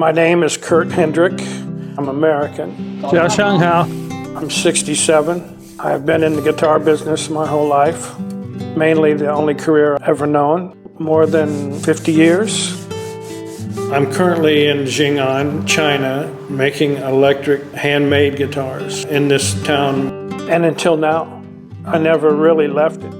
My name is Kurt Hendrick. I'm American. I'm 67. I've been in the guitar business my whole life, mainly the only career I've ever known, more than 50 years. I'm currently in Zheng'an, China, making electric handmade guitars in this town. And until now, I never really left it.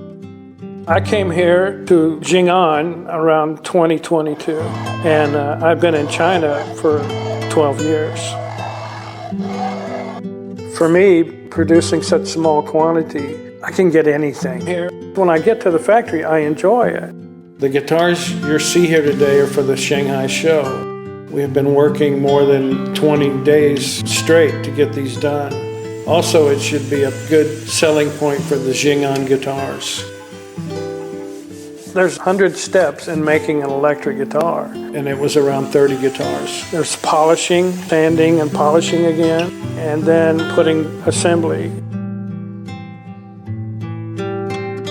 I came here to Zheng'an around 2022, and I've been in China for 12 years. For me, producing such small quantity, I can get anything here. When I get to the factory, I enjoy it. The guitars you see here today are for the Shanghai show. We have been working more than 20 days straight to get these done. Also, it should be a good selling point for the Zheng'an guitars. There's 100 steps in making an electric guitar, and it was around 30 guitars. There's polishing, sanding and polishing again, and then putting assembly.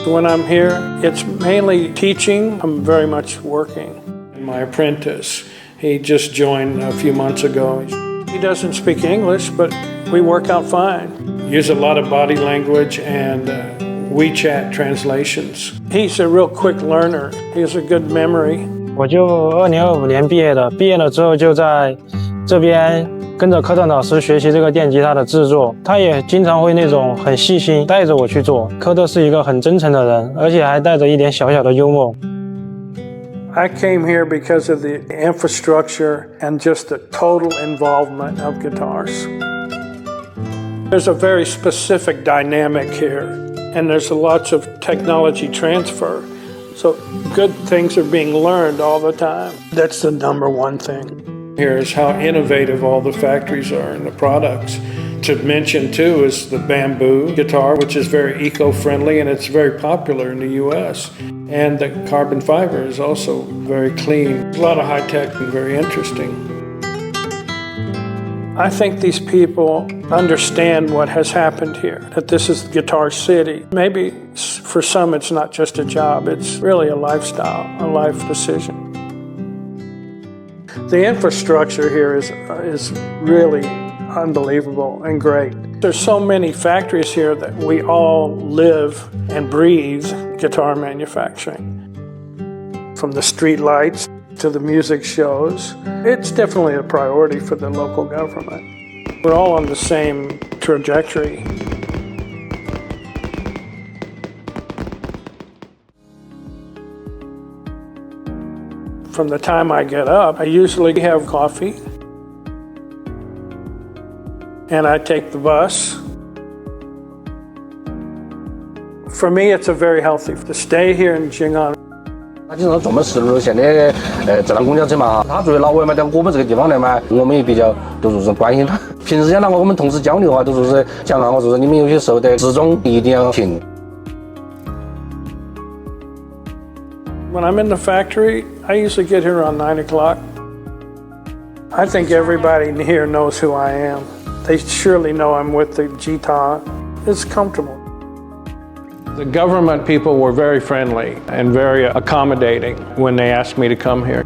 When I'm here, it's mainly teaching. I'm very much working. My apprentice, he just joined a few months ago. He doesn't speak English, but we work out fine. Use a lot of body language and WeChat translations. He's a real quick learner. He has a good memory. 我就2025年毕业的，毕业了之后就在这边跟着科特老师学习这个电吉他的制作。他也经常会那种很细心带着我去做。科特是一个很真诚的人，而且还带着一点小小的幽默。I came here because of the infrastructure and just the total involvement of guitars. There's a very specific dynamic here, and there's lots of technology transfer. So good things are being learned all the time. That's the number one thing. Here is how innovative all the factories are and the products. To mention too is the bamboo guitar, which is very eco-friendly and it's very popular in the US. And the carbon fiber is also very clean. A lot of high tech and very interesting. I think these people understand what has happened here, that this is Guitar City. Maybe for some it's not just a job, it's really a lifestyle, a life decision. The infrastructure here is really unbelievable and great. There's so many factories here that we all live and breathe guitar manufacturing. From the street lights to the music shows, it's definitely a priority for the local government. We're all on the same trajectory. From the time I get up, I usually have coffee, and I take the bus. For me, it's a very healthy to stay here in Zheng'an. 他经常专门10路线的自辆公交车嘛，他作为老外嘛，到我们这个地方来嘛，我们也比较都是关心他。平时讲我们同事交流啊，都是讲我说你们有些时候的时钟一定要停。When I'm in the factory, I usually get here around 9 o'clock. I think everybody here knows who I am. They surely know I'm with the Guitar. It's comfortable. The government people were very friendly and very accommodating when they asked me to come here.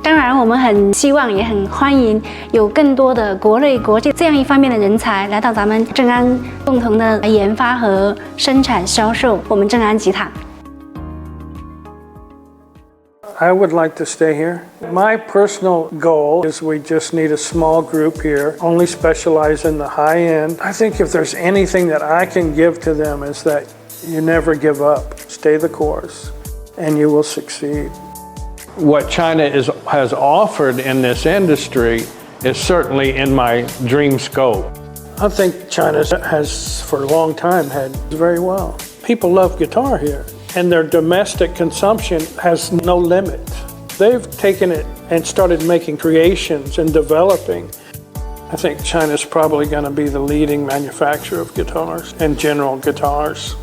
当然，我们很希望也很欢迎有更多的国内国际这样一方面的人才来到咱们正安，共同的研发和生产销售我们正安吉他。I would like to stay here. My personal goal is we just need a small group here, only specialize in the high end. I think if there's anything that I can give to them is that you never give up. Stay the course, and you will succeed. What China has offered in this industry is certainly in my dream scope. I think China has, for a long time, had very well. People love guitar here, and their domestic consumption has no limit. They've taken it and started making creations and developing. I think China's probably going to be the leading manufacturer of guitars and general guitars.